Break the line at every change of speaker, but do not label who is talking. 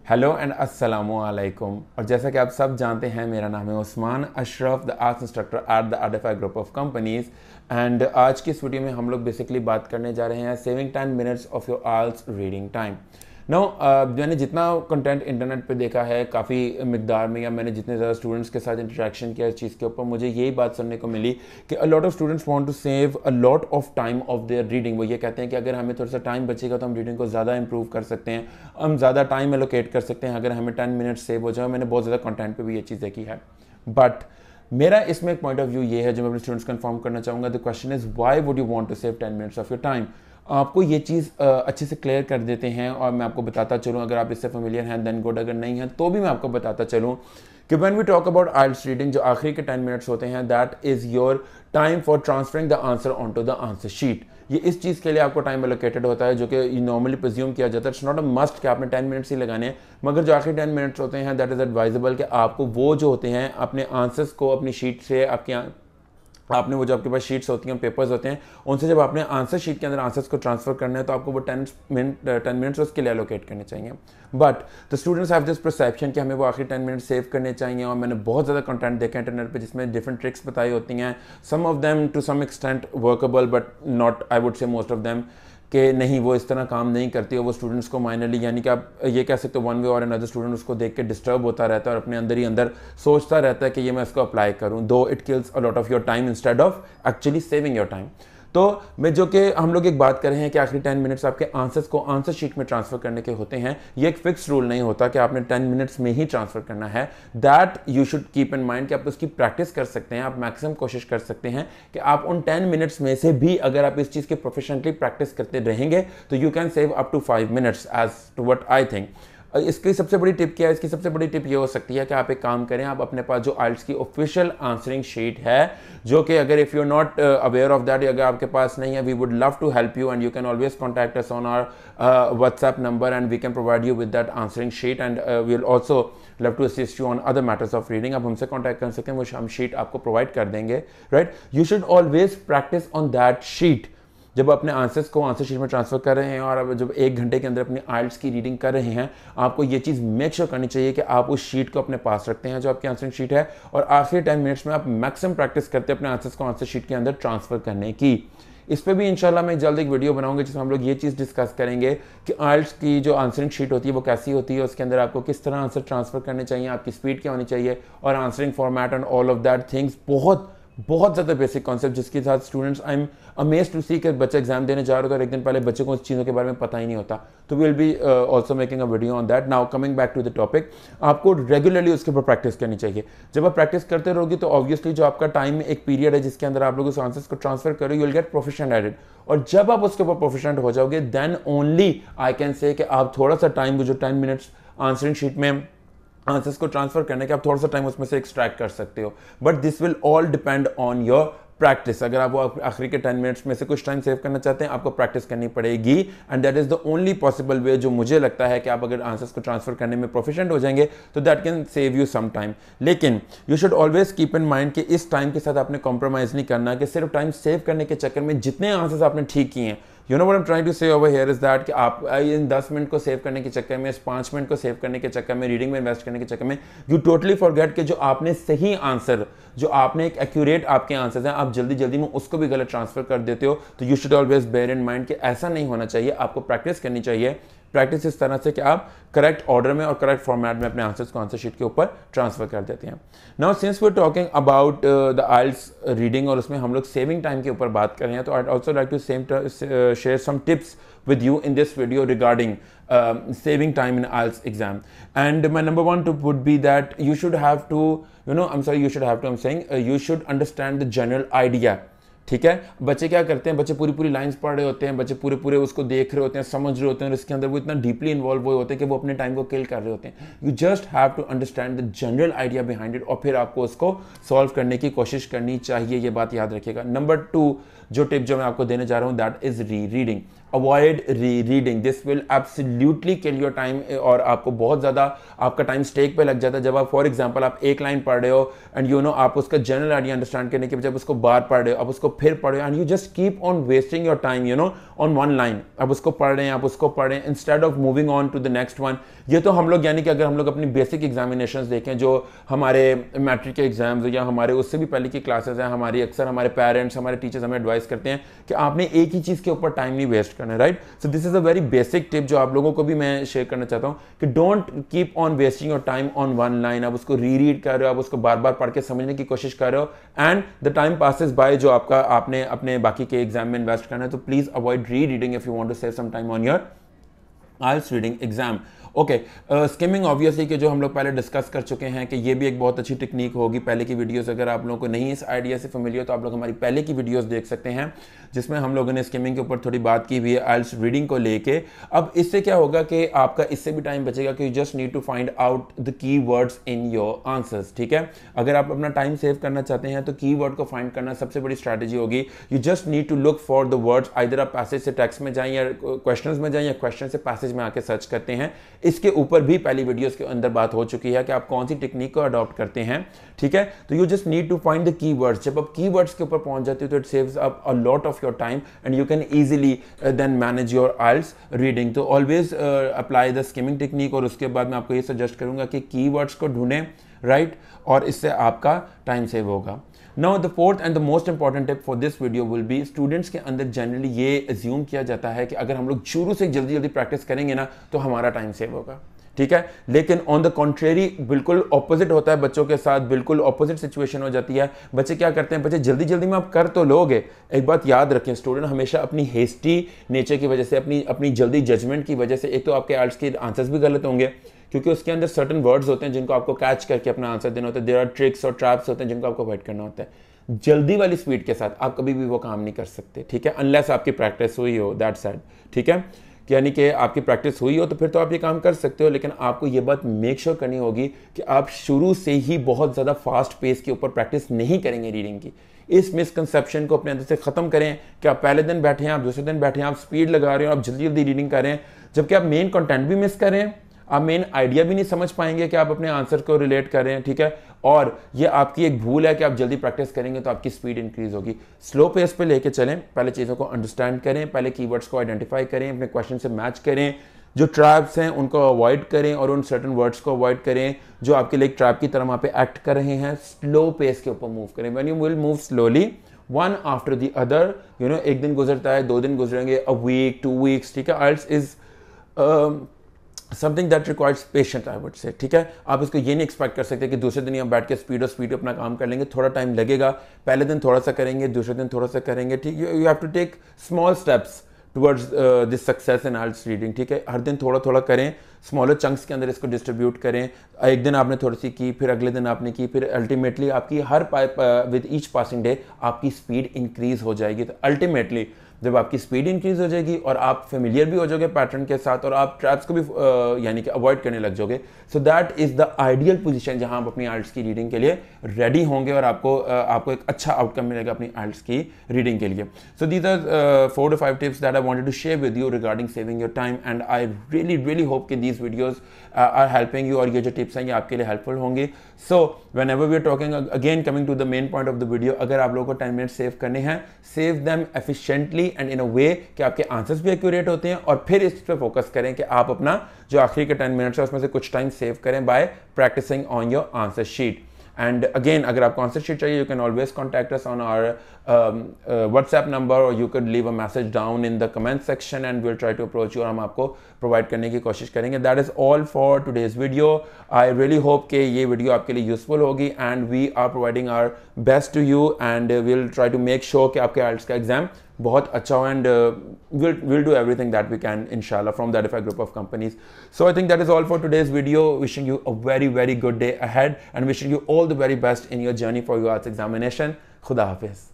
Hello and अस्सलामु अलैकुम। और जैसा कि आप सब जानते हैं, मेरा नाम है Usman Ashraf, the arts instructor at the RDFI group of companies. And आज की इस वीडियो में हम लोग बेसिकली बात करने जा रहे हैं saving 10 minutes of your IELTS reading time. No मैंने जितना कंटेंट इंटरनेट पे देखा है काफ़ी मिकदार में, या मैंने जितने ज़्यादा स्टूडेंट्स के साथ इंटरेक्शन किया इस चीज़ के ऊपर, मुझे यही बात सुनने को मिली कि a lot of students want to save a lot of time of their reading. वो ये कहते हैं कि अगर हमें थोड़ा सा टाइम बचेगा तो हम रीडिंग को ज़्यादा इंप्रूव कर सकते हैं, हम ज़्यादा टाइम एलोकेट कर सकते हैं अगर हमें 10 मिनट्स सेव हो जाए। मैंने बहुत ज़्यादा कंटेंट पे भी ये चीज़ देखी है, बट मेरा इसमें एक पॉइंट ऑफ व्यू ये है जो मैं अपने स्टूडेंट्स को इन्फॉर्म करना चाहूँगा। The question is why would you want to save 10 minutes of your time. आपको ये चीज़ अच्छे से क्लियर कर देते हैं और मैं आपको बताता चलूँ, अगर आप इससे फेमिलियर हैं देन गुड, अगर नहीं है तो भी मैं आपको बताता चलूँ कि when we talk about IELTS reading, जो आखिरी के 10 मिनट्स होते हैं, that is your time for transferring the answer on to the answer sheet. ये इस चीज़ के लिए आपको टाइम एलोकेटेड होता है जो कि नॉर्मली प्रिज्यूम किया जाता है। इट्स नॉट अ मस्ट कि आपने 10 मिनट्स ही लगाने हैं, मगर जो आखिरी 10 मिनट्स होते हैं दैट इज़ एडवाइजेबल कि आपको वो जो होते हैं अपने आंसर्स को अपनी शीट से आपने वो जो आपके पास शीट्स होती हैं, पेपर्स होते हैं, उनसे जब आपने आंसर शीट के अंदर आंसर्स को ट्रांसफर करना है तो आपको वो 10 मिनट्स उसके लिए एलोकेट करने चाहिए। But the students have this perception कि हमें वो आखिरी 10 मिनट सेव करने चाहिए। और मैंने बहुत ज़्यादा कंटेंट देखा है इंटरनेट पे जिसमें डिफरेंट ट्रिक्स बताई होती हैं, some of them to some extent workable but not, I would say most of them कि नहीं, वो इस तरह काम नहीं करती है। वो स्टूडेंट्स को माइनरली, यानी कि आप ये कह सकते हो वन वे और अनदर, स्टूडेंट उसको देख के डिस्टर्ब होता रहता है और अपने अंदर ही अंदर सोचता रहता है कि ये मैं इसको अप्लाई करूं, दो it kills a lot of your time instead of actually saving your time. तो मैं जो कि हम लोग एक बात कर रहे हैं कि आखिरी 10 मिनट्स आपके आंसर्स को आंसर शीट में ट्रांसफर करने के होते हैं। ये एक फिक्स रूल नहीं होता कि आपने 10 मिनट्स में ही ट्रांसफर करना है। That you should keep in mind कि आप उसकी प्रैक्टिस कर सकते हैं, आप मैक्सिमम कोशिश कर सकते हैं कि आप उन 10 मिनट्स में से भी अगर आप इस चीज़ की प्रोफेशनली प्रैक्टिस करते रहेंगे तो you can save up to 5 minutes as to what I think. इसकी सबसे बड़ी टिप क्या है? इसकी सबसे बड़ी टिप ये हो सकती है कि आप एक काम करें, आप अपने पास जो आइल्स की ऑफिशियल आंसरिंग शीट है, जो कि अगर if you are not aware of that, अगर आपके पास नहीं है, we would love to help you and you can always contact us on our WhatsApp number and we can provide you with that answering sheet and we will also love to assist you on other matters of reading. आप हमसे contact कर सकते हैं, वो हम sheet आपको provide कर देंगे, right. You should always practice on that sheet. जब अपने आंसर्स को आंसर शीट में ट्रांसफर कर रहे हैं और अब जब 1 घंटे के अंदर अपनी आइल्स की रीडिंग कर रहे हैं, आपको ये चीज़ मेक श्योर करनी चाहिए कि आप उस शीट को अपने पास रखते हैं जो आपकी आंसरिंग शीट है, और आखिरी 10 मिनट्स में आप मैक्सिमम प्रैक्टिस करते हैं अपने आंसर्स को आंसर शीट के अंदर ट्रांसफर करने की। इस पर भी इंशाल्लाह मैं जल्द एक वीडियो बनाऊंगा जिसमें हम लोग ये चीज़ डिस्कस करेंगे कि आइल्स की जो आंसरिंग शीट होती है वो कैसी होती है, उसके अंदर आपको किस तरह आंसर ट्रांसफर करने चाहिए, आपकी स्पीड क्या होनी चाहिए, और answering format and all of that things. बहुत ज़्यादा बेसिक कॉन्सेप्ट जिसके साथ students, I am amazed to see कि बच्चे एग्जाम देने जा रहे होते हैं और एक दिन पहले बच्चे को उस चीज़ों के बारे में पता ही नहीं होता। तो we will be also making a video on that. Now coming back to the topic, आपको रेगुलरली उसके ऊपर प्रैक्टिस करनी चाहिए। जब आप प्रैक्टिस करते रहोगे तो ऑब्वियसली जो आपका टाइम में एक पीरियड है जिसके अंदर आप लोग उस आंसर्स को ट्रांसफर करो, you will get proficient at it. और जब आप उसके ऊपर प्रोफिशिएंट हो जाओगे then only I can say कि आप थोड़ा सा टाइम, जो 10 मिनट्स आंसरिंग शीट में आंसर्स को ट्रांसफर करने के, आप थोड़ा सा टाइम उसमें से एक्सट्रैक्ट कर सकते हो, but this will all depend on your practice. अगर आप वो आखिरी के 10 मिनट्स में से कुछ टाइम सेव करना चाहते हैं, आपको प्रैक्टिस करनी पड़ेगी and that is the only possible way. जो मुझे लगता है कि आप अगर आंसर्स को ट्रांसफर करने में प्रोफिशिएंट हो जाएंगे तो that can save you some time. लेकिन you should always keep in mind कि इस टाइम के साथ आपने कॉम्प्रोमाइज नहीं करना कि सिर्फ टाइम सेव करने के चक्कर में जितने आंसर्स आपने ठीक किए हैं, you know what I am trying to say over here is that कि आप इन 10 मिनट को सेव करने के चक्कर में, इस 5 मिनट को सेव करने के चक्कर में, रीडिंग में इन्वेस्ट करने के चक्कर में यू टोटली फॉरगेट कि जो आपने सही आंसर, जो आपने एक एक्यूरेट आपके आंसर्स हैं, आप जल्दी जल्दी में उसको भी गलत ट्रांसफर कर देते हो। तो you should always bear in mind कि ऐसा नहीं होना चाहिए। आपको प्रैक्टिस करनी चाहिए, प्रैक्टिस इस तरह से कि आप करेक्ट ऑर्डर में और करेक्ट फॉर्मेट में अपने आंसर्स को आंसर शीट के ऊपर ट्रांसफर कर देते हैं। Now since we are talking about the IELTS reading और उसमें हम लोग सेविंग टाइम के ऊपर बात कर रहे हैं, तो I also like to share some tips with you in this video regarding saving time in IELTS exam. And my number one tip would be that you should have to, I'm saying you should understand the general idea. ठीक है, बच्चे क्या करते हैं, बच्चे पूरी lines पढ़ रहे होते हैं, बच्चे पूरे उसको देख रहे होते हैं, समझ रहे होते हैं, और इसके अंदर वो इतना डीपली इन्वॉल्व हुए होते हैं कि वो अपने टाइम को किल कर रहे होते हैं। You just have to understand the general idea behind it और फिर आपको उसको सॉल्व करने की कोशिश करनी चाहिए। ये बात याद रखिएगा। नंबर 2 जो टिप जो मैं आपको देने जा रहा हूँ, that is reading. Avoid reading, this will absolutely kill your time और आपको बहुत ज़्यादा आपका टाइम स्टेक पे लग जाता है। जब आप फॉर एग्जांपल आप एक लाइन पढ़ रहे हो एंड यू नो आप उसका जनरल आइडिया अंडरस्टैंड करने के बजाय उसको बार पढ़ रहे हो, आप उसको फिर पढ़ो and you just keep on wasting your time you know on one line. आप उसको पढ़ रहे हैं, आप उसको पढ़ रहे हैं instead of moving on to the next one. ये तो हम लोग यानी कि अगर हम लोग अपनी बेसिक एग्जामिनेशंस देखें जो हमारे मैट्रिक के एग्जाम्स या हमारे उससे भी पहले की क्लासेस हैं, हमारी अक्सर हमारे पेरेंट्स हमारे टीचर्स हमें एडवाइस करते हैं कि आपने एक ही चीज़ के ऊपर टाइम नहीं वेस्ट करना है, right. So this is a very basic tip जो आप लोगों को भी मैं शेयर करना चाहता हूँ कि don't keep on wasting your time on one line. आप उसको रीड कर रहे हो, आप उसको बार बार पढ़ के समझने की कोशिश कर रहे हो and the time passes by जो आपका आपने अपने बाकी के एग्जाम में इन्वेस्ट करना है। तो please avoid rereading if you want to save some time on your IELTS reading exam. Okay, skimming obviously कि जो हम लोग पहले डिस्कस कर चुके हैं कि ये भी एक बहुत अच्छी टेक्निक होगी। पहले की वीडियोस अगर आप लोगों को नहीं इस आइडिया से फेमिलियर तो आप लोग हमारी पहले की वीडियोस देख सकते हैं जिसमें हम लोगों ने स्किमिंग के ऊपर थोड़ी बात की हुई है IELTS रीडिंग को लेके। अब इससे क्या होगा कि आपका इससे भी टाइम बचेगा कि you just need to find out the key words in your answers, ठीक है। अगर आप अपना टाइम सेव करना चाहते हैं तो की वर्ड को फाइंड करना सबसे बड़ी स्ट्रैटेजी होगी। You just need to look for the words, either आप पैसेज से टेक्स्ट में जाएं या क्वेश्चंस में जाएं या क्वेश्चन से पैसेज में आके सर्च करते हैं। इसके ऊपर भी पहली वीडियोस के अंदर बात हो चुकी है कि आप कौन सी टेक्निक को अडॉप्ट करते हैं, ठीक है। तो you just need to find the keywords. जब आप कीवर्ड्स के ऊपर पहुंच जाते हो तो it saves up a lot of your time and you can easily then manage your IELTS reading. तो always apply the skimming technique और उसके बाद मैं आपको ये सजेस्ट करूंगा कि कीवर्ड्स को ढूंढें, राइट, और इससे आपका टाइम सेव होगा। Now the fourth and the most important tip for this video will be students के अंदर जनरली ये एज्यूम किया जाता है कि अगर हम लोग शुरू से जल्दी जल्दी प्रैक्टिस करेंगे ना तो हमारा टाइम सेव होगा, ठीक है। लेकिन ऑन द कॉन्ट्रेरी बिल्कुल ऑपोजिट होता है बच्चों के साथ, बिल्कुल ऑपोजिट सिचुएशन हो जाती है। बच्चे क्या करते हैं, बच्चे जल्दी जल्दी में आप कर तो लोगे। एक बात याद रखें, स्टूडेंट हमेशा अपनी हेस्टी नेचर की वजह से, अपनी जल्दी जजमेंट की वजह से, एक तो आपके IELTS के आंसर्स भी गलत होंगे क्योंकि उसके अंदर सर्टन वर्ड्स होते हैं जिनको आपको कैच करके अपना आंसर देना होता है। देयर आर ट्रिक्स और ट्रैप्स होते हैं जिनको आपको अवॉइड करना होता है। जल्दी वाली स्पीड के साथ आप कभी भी वो काम नहीं कर सकते, ठीक है, अनलेस आपकी प्रैक्टिस हुई हो, दैट साइड, ठीक है। यानी कि आपकी प्रैक्टिस हुई हो तो फिर तो आप ये काम कर सकते हो, लेकिन आपको ये बात मेक श्योर करनी होगी कि आप शुरू से ही बहुत ज़्यादा फास्ट पेस के ऊपर प्रैक्टिस नहीं करेंगे रीडिंग की। इस मिसकंसेप्शन को अपने अंदर से ख़त्म करें कि आप पहले दिन बैठे हैं, आप दूसरे दिन बैठे हैं, आप स्पीड लगा रहे हो, आप जल्दी जल्दी रीडिंग कर रहे हैं, जबकि आप मेन कंटेंट भी मिस कर रहे हैं, आप मेन आइडिया भी नहीं समझ पाएंगे कि आप अपने आंसर को रिलेट कर रहे हैं, ठीक है। और ये आपकी एक भूल है कि आप जल्दी प्रैक्टिस करेंगे तो आपकी स्पीड इंक्रीज होगी। स्लो पेस पे लेके चलें, पहले चीज़ों को अंडरस्टैंड करें, पहले कीवर्ड्स को आइडेंटिफाई करें, अपने क्वेश्चन से मैच करें, जो ट्रैप्स हैं उनको अवॉइड करें और उन सर्टन वर्ड्स को अवॉइड करें जो आपके लिए ट्रैप की तरह वहाँ पे एक्ट कर रहे हैं। स्लो पेस के ऊपर मूव करें। When you will move slowly one after the other, you know, एक दिन गुजरता है, 2 दिन गुजरेंगे, अ वीक, 2 वीक्स, ठीक है। IELTS is something that requires patient, I would से, ठीक है। आप इसको ये नहीं एक्सपेक्ट कर सकते कि दूसरे दिन आप बैठ के स्पीड अपना काम कर लेंगे। थोड़ा टाइम लगेगा, पहले दिन थोड़ा सा करेंगे, दूसरे दिन थोड़ा सा करेंगे, ठीक। You have to take small steps towards this success in IELTS reading, ठीक है। हर दिन थोड़ा थोड़ा करें, स्मॉलर चंक्स के अंदर इसको डिस्ट्रीब्यूट करें। एक दिन आपने थोड़ी सी की, फिर अगले दिन आपने की, फिर अल्टीमेटली आपकी her with each passing day आपकी स्पीड इंक्रीज हो जाएगी। तो अल्टीमेटली जब आपकी स्पीड इंक्रीज हो जाएगी और आप फेमिलियर भी हो जाओगे पैटर्न के साथ और आप ट्रैप्स को भी यानी कि अवॉइड करने लग जाओगे, so that is the ideal position जहां आप अपनी IELTS की रीडिंग के लिए रेडी होंगे और आपको एक अच्छा आउटकम मिलेगा अपनी IELTS की रीडिंग के लिए। So these are 4 to 5 tips that I wanted to share with you regarding saving your time and I really hope कि these videos are helping you और ये जो टिप्स हैं ये आपके लिए हेल्पफुल होंगी। So whenever we are talking again coming to the main point of the video, अगर आप लोगों को 10 मिनट सेव करने हैं, save them efficiently and in a way कि आपके आंसर्स भी एक्यूरेट होते हैं और फिर इस पर फोकस करें कि आप अपना जो आखिरी के 10 मिनट्स है उसमें से कुछ टाइम सेव करें by practicing on your answer sheet. And again अगर आपको आंसर शीट चाहिए, you can always contact us on our WhatsApp number और you can leave a message down in the comment section and will try to approach you और हम आपको provide करने की कोशिश करेंगे। That is all for today's video. I really hope कि ये वीडियो आपके लिए यूजफुल होगी and we are providing our best to you and will try to make sure कि आपके IELTS का एग्जाम बहुत अच्छा हो and we'll do everything that we can inshallah from the Adify group of companies. So I think that is all for today's video. Wishing you a very good day ahead and wishing you all the very best in your journey for your IELTS examination. Khuda Hafiz.